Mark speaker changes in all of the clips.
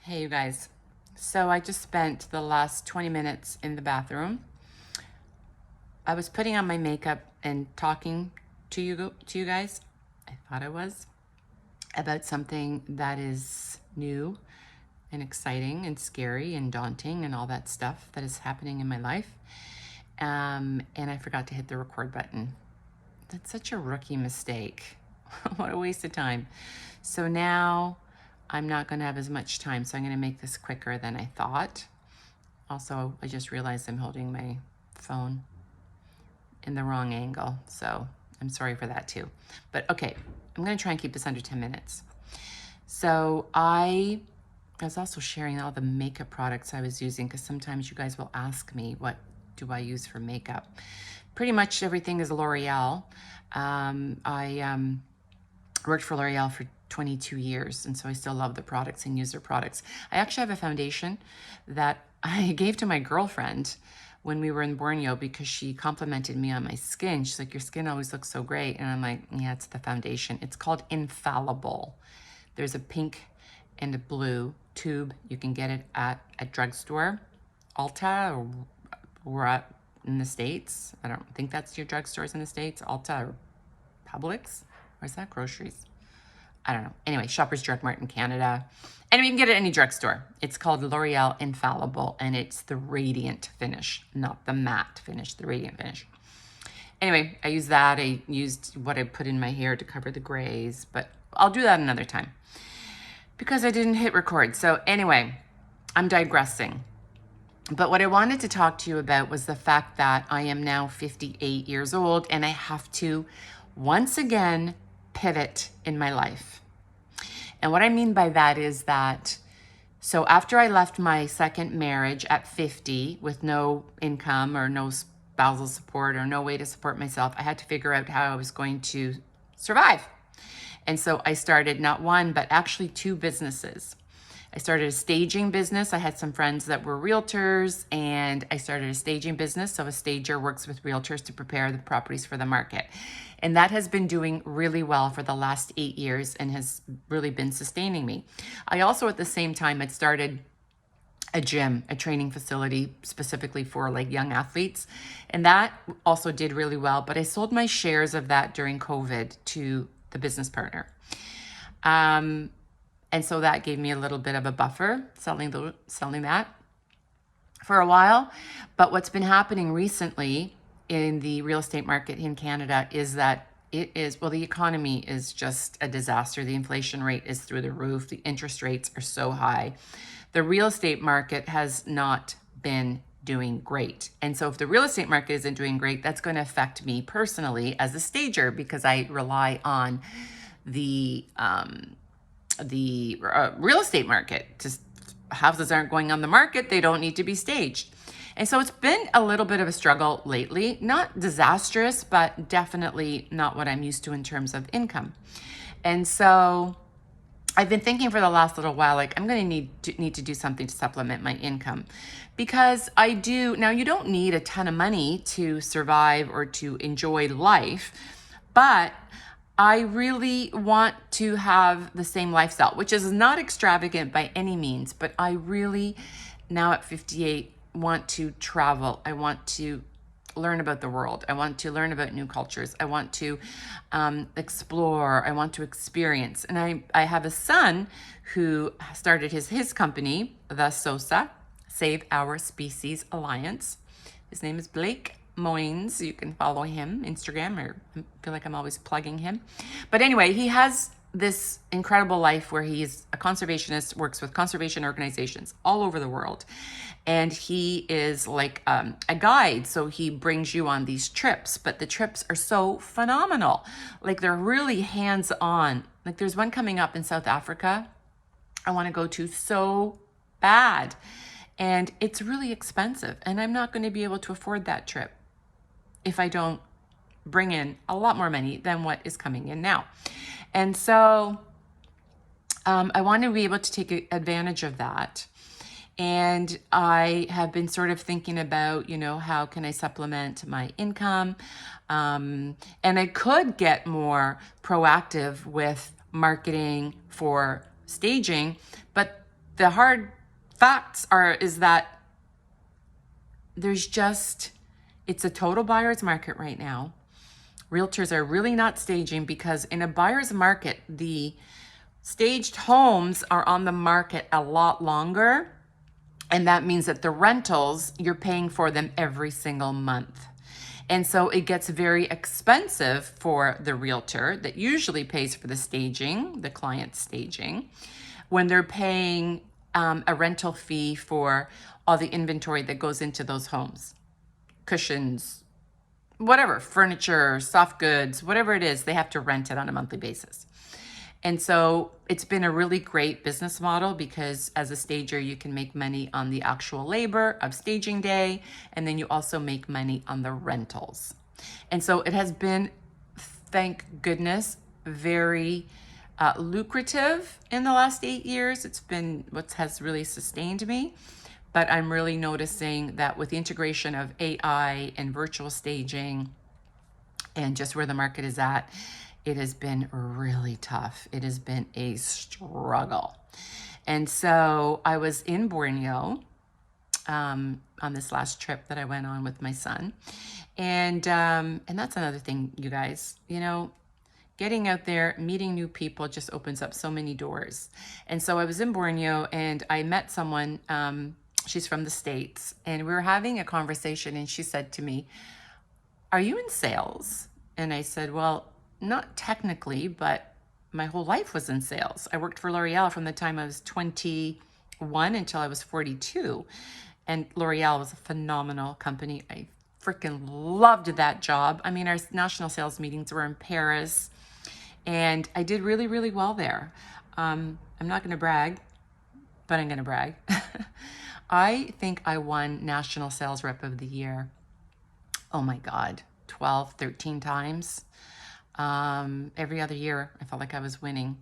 Speaker 1: Hey, you guys. So I just spent the last 20 minutes in the bathroom. I was putting on my makeup and talking to you guys. I thought I was about something that is new and exciting and scary and daunting and all that stuff that is happening in my life. And I forgot to hit the record button. That's such a rookie mistake. What a waste of time. So now I'm not going to have as much time, so I'm going to make this quicker than I thought. Also, I just realized I'm holding my phone in the wrong angle, so I'm sorry for that too. But okay, I'm going to try and keep this under 10 minutes. So I was also sharing all the makeup products I was using, because sometimes you guys will ask me, what do I use for makeup? Pretty much everything is L'Oreal. I worked for L'Oreal for 22 years, and so I still love the products and use their products. I actually have a foundation that I gave to my girlfriend when we were in Borneo because she complimented me on my skin. She's like, your skin always looks so great. And I'm like, yeah, it's the foundation. It's called Infallible. There's a pink and a blue tube. You can get it at a drugstore, Ulta, or in the States. I don't think that's your drugstores in the States, Ulta or Publix. Or is that groceries? I don't know. Anyway, Shoppers Drug Mart in Canada. Anyway, you can get it at any drugstore. It's called L'Oreal Infallible, and it's the radiant finish, not the matte finish, the radiant finish. Anyway, I used that. I used what I put in my hair to cover the grays, but I'll do that another time because I didn't hit record. So anyway, I'm digressing. But what I wanted to talk to you about was the fact that I am now 58 years old and I have to once again pivot in my life. And what I mean by that is that, so after I left my second marriage at 50 with no income or no spousal support or no way to support myself, I had to figure out how I was going to survive. And so I started not one, but actually two businesses. I started a staging business. I had some friends that were realtors, and I started a staging business. So a stager works with realtors to prepare the properties for the market. And that has been doing really well for the last 8 years and has really been sustaining me. I also, at the same time, had started a gym, a training facility specifically for like young athletes. And that also did really well. But I sold my shares of that during COVID to the business partner. And so that gave me a little bit of a buffer selling that for a while. But what's been happening recently in the real estate market in Canada is that the economy is just a disaster. The inflation rate is through the roof. The interest rates are so high. The real estate market has not been doing great. And so if the real estate market isn't doing great, that's going to affect me personally as a stager because I rely on the real estate market. Just houses aren't going on the market. They don't need to be staged. And so it's been a little bit of a struggle lately, not disastrous, but definitely not what I'm used to in terms of income. And so I've been thinking for the last little while, like I'm going to need to do something to supplement my income because I do. Now, you don't need a ton of money to survive or to enjoy life, but I really want to have the same lifestyle, which is not extravagant by any means, but I really, now at 58, want to travel. I want to learn about the world. I want to learn about new cultures. I want to explore. I want to experience. And I have a son who started his company, the SOSA, Save Our Species Alliance. His name is Blake Moines. You can follow him Instagram, or I feel like I'm always plugging him. But anyway, he has this incredible life where he's a conservationist, works with conservation organizations all over the world. And he is like a guide. So he brings you on these trips, but the trips are so phenomenal. Like they're really hands-on. Like there's one coming up in South Africa I want to go to so bad. And it's really expensive. And I'm not going to be able to afford that trip if I don't bring in a lot more money than what is coming in now. And so I want to be able to take advantage of that. And I have been sort of thinking about, how can I supplement my income? And I could get more proactive with marketing for staging, but the hard facts is that there's just, it's a total buyer's market right now. Realtors are really not staging because in a buyer's market, the staged homes are on the market a lot longer. And that means that the rentals, you're paying for them every single month. And so it gets very expensive for the realtor that usually pays for the staging, the client staging, when they're paying a rental fee for all the inventory that goes into those homes. Cushions, whatever, furniture, soft goods, whatever it is, they have to rent it on a monthly basis. And so it's been a really great business model because as a stager, you can make money on the actual labor of staging day, and then you also make money on the rentals. And so it has been, thank goodness, very lucrative in the last 8 years. It's been what has really sustained me. But I'm really noticing that with the integration of AI and virtual staging and just where the market is at, it has been really tough. It has been a struggle. And so I was in Borneo on this last trip that I went on with my son. And that's another thing, you guys, you know, getting out there, meeting new people just opens up so many doors. And so I was in Borneo and I met someone, she's from the States, and we were having a conversation and she said to me, "Are you in sales?" And I said, "Well, not technically, but my whole life was in sales. I worked for L'Oreal from the time I was 21 until I was 42. And L'Oreal was a phenomenal company. I freaking loved that job. I mean, our national sales meetings were in Paris, and I did really, really well there. I'm not going to brag, but I'm going to brag. I think I won National Sales Rep of the Year. Oh my God, 12, 13 times. Every other year, I felt like I was winning.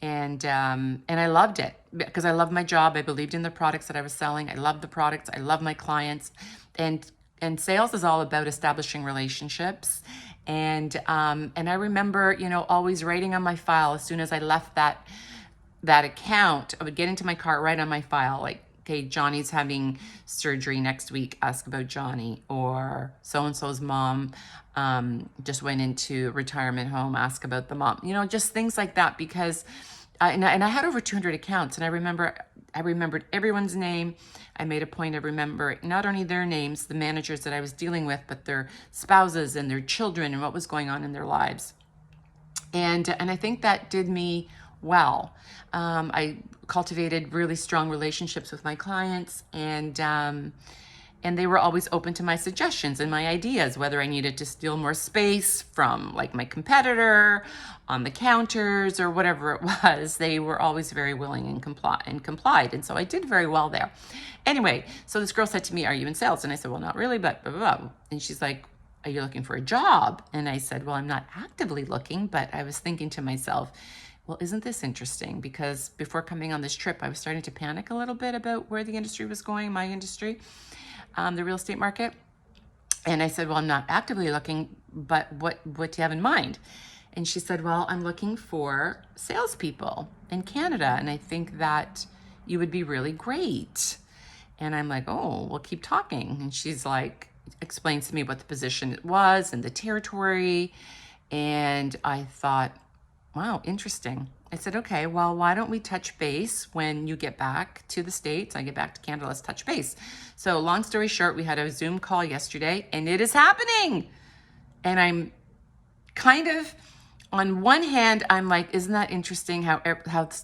Speaker 1: And I loved it because I loved my job. I believed in the products that I was selling. I loved the products. I love my clients. And sales is all about establishing relationships. And I remember, you know, always writing on my file as soon as I left that account, I would get into my car, write on my file, like, okay, Johnny's having surgery next week, ask about Johnny. Or so-and-so's mom just went into retirement home, ask about the mom. You know, just things like that, because I had over 200 accounts, and I remembered everyone's name. I made a point of remembering not only their names, the managers that I was dealing with, but their spouses and their children and what was going on in their lives. And I think that did me well. I cultivated really strong relationships with my clients, and they were always open to my suggestions and my ideas, whether I needed to steal more space from like my competitor on the counters or whatever it was. They were always very willing and complied. And so I did very well there. Anyway, so this girl said to me, "Are you in sales?" And I said, "Well, not really, but blah, blah, blah." And she's like, "Are you looking for a job?" And I said, "Well, I'm not actively looking, but I was thinking to myself, well, isn't this interesting?" Because before coming on this trip, I was starting to panic a little bit about where the industry was going, my industry, the real estate market. And I said, "Well, I'm not actively looking, but what do you have in mind?" And she said, "Well, I'm looking for salespeople in Canada, and I think that you would be really great." And I'm like, "Oh, well, keep talking." And she's like, explains to me what the position it was and the territory. And I thought, wow, interesting. I said, "Okay, well, why don't we touch base when you get back to the States? I get back to Canada, let's touch base." So long story short, we had a Zoom call yesterday, and it is happening. And I'm kind of, on one hand, I'm like, isn't that interesting how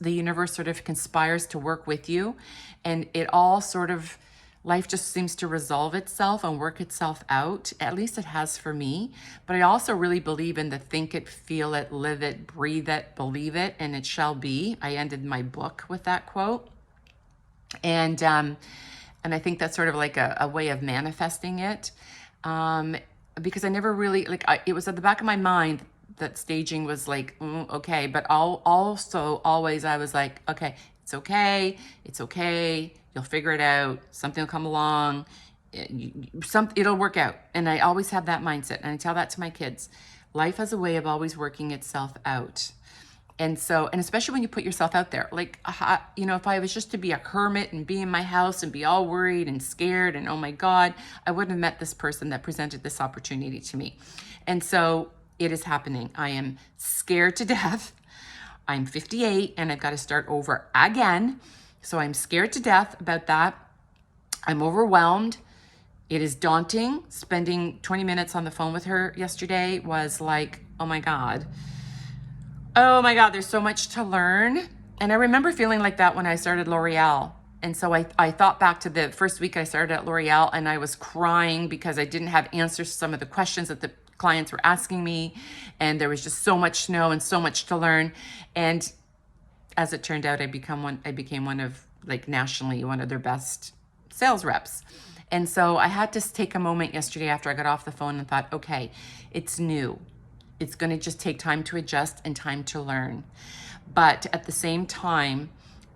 Speaker 1: the universe sort of conspires to work with you, and it all sort of, life just seems to resolve itself and work itself out. At least it has for me. But I also really believe in the think it, feel it, live it, breathe it, believe it, and it shall be. I ended my book with that quote. And I think that's sort of like a way of manifesting it. Because I never really, like, it was at the back of my mind that staging was like, okay. But also always I was like, okay, it's okay. It's okay. You'll figure it out. Something will come along. It'll work out. And I always have that mindset. And I tell that to my kids. Life has a way of always working itself out. And so, and especially when you put yourself out there, like, you know, if I was just to be a hermit and be in my house and be all worried and scared and, oh my God, I wouldn't have met this person that presented this opportunity to me. And so it is happening. I am scared to death. I'm 58 and I've got to start over again. So I'm scared to death about that. I'm overwhelmed. It is daunting. Spending 20 minutes on the phone with her yesterday was like, oh my God. Oh my God, there's so much to learn. And I remember feeling like that when I started L'Oreal. And so I thought back to the first week I started at L'Oreal and I was crying because I didn't have answers to some of the questions that the clients were asking me. And there was just so much to know and so much to learn. And as it turned out, I became one of, like, nationally one of their best sales reps. And so I had to take a moment yesterday after I got off the phone and thought, okay, it's new. It's going to just take time to adjust and time to learn. But at the same time,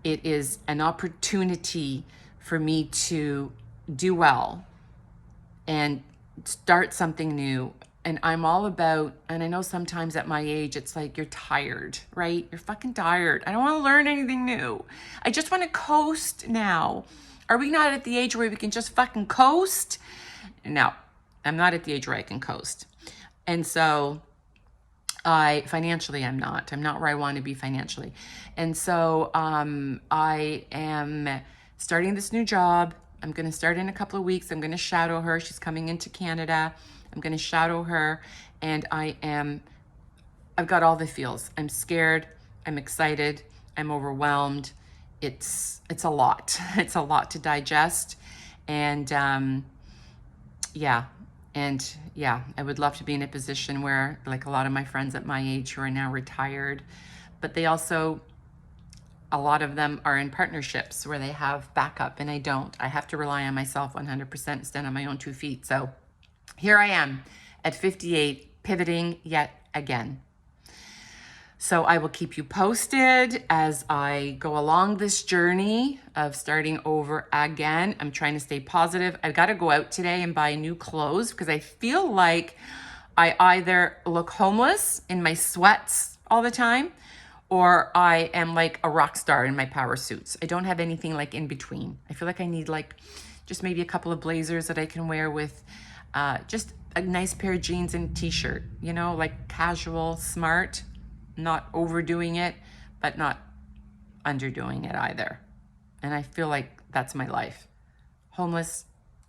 Speaker 1: it is an opportunity for me to do well and start something new. And I'm all about, and I know sometimes at my age, it's like you're tired, right? You're fucking tired. I don't want to learn anything new. I just want to coast now. Are we not at the age where we can just fucking coast? No, I'm not at the age where I can coast. And so financially, I'm not where I want to be financially. And so I am starting this new job. I'm going to start in a couple of weeks. I'm going to shadow her. She's coming into Canada. I'm going to shadow her. And I've got all the feels. I'm scared. I'm excited. I'm overwhelmed. It's a lot. It's a lot to digest. And yeah, I would love to be in a position where, like a lot of my friends at my age who are now retired, but they also, a lot of them are in partnerships where they have backup and I don't. I have to rely on myself 100%, stand on my own 2 feet. So here I am at 58, pivoting yet again. So I will keep you posted as I go along this journey of starting over again. I'm trying to stay positive. I've got to go out today and buy new clothes because I feel like I either look homeless in my sweats all the time or I am like a rock star in my power suits. I don't have anything like in between. I feel like I need like just maybe a couple of blazers that I can wear with just a nice pair of jeans and t-shirt, you know, like casual, smart. Not overdoing it, but not underdoing it either. And I feel like that's my life. Homeless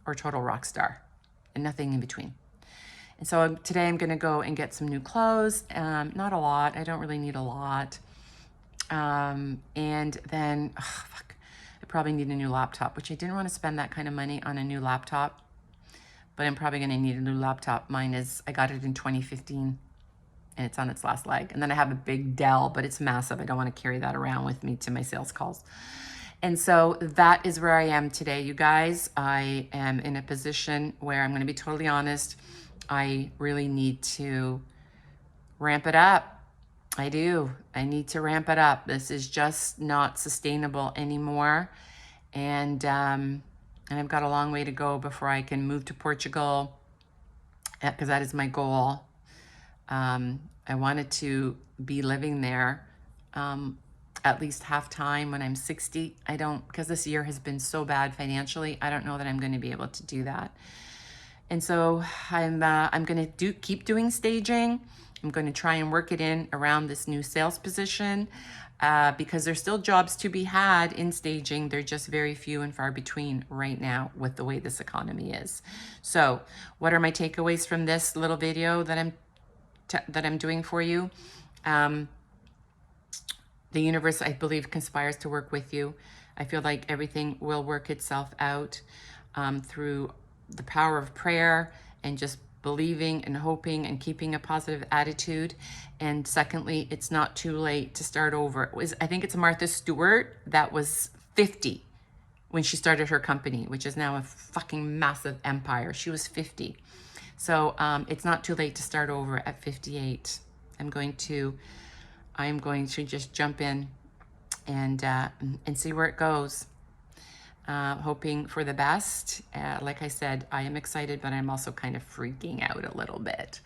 Speaker 1: or total rock star and nothing in between. And so today I'm going to go and get some new clothes. Not a lot. I don't really need a lot. And then, I probably need a new laptop, which I didn't want to spend that kind of money on a new laptop. But I'm probably going to need a new laptop. I got it in 2015. And it's on its last leg. And then I have a big Dell, but it's massive. I don't want to carry that around with me to my sales calls. And so that is where I am today, you guys. I am in a position where I'm going to be totally honest. I really need to ramp it up. I do. I need to ramp it up. This is just not sustainable anymore. And I've got a long way to go before I can move to Portugal, because that is my goal. I wanted to be living there at least half time when I'm 60. Because this year has been so bad financially, I don't know that I'm going to be able to do that. And so I'm going to keep doing staging. I'm going to try and work it in around this new sales position because there's still jobs to be had in staging. They're just very few and far between right now with the way this economy is. So what are my takeaways from this little video that I'm doing for you? The universe, I believe, conspires to work with you. I feel like everything will work itself out through the power of prayer and just believing and hoping and keeping a positive attitude. And secondly, it's not too late to start over. I think it's Martha Stewart that was 50 when she started her company, which is now a fucking massive empire. She was 50. So it's not too late to start over at 58. I'm going to just jump in and see where it goes. Hoping for the best. Like I said, I am excited, but I'm also kind of freaking out a little bit.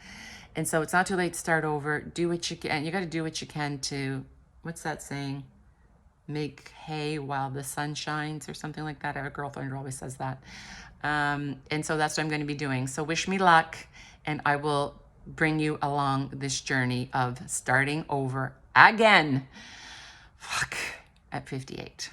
Speaker 1: And so it's not too late to start over. Do what you can. You got to do what you can to what's that saying? Make hay while the sun shines or something like that. Our girlfriend always says that. And so that's what I'm going to be doing. So wish me luck, and I will bring you along this journey of starting over again. Fuck, at 58.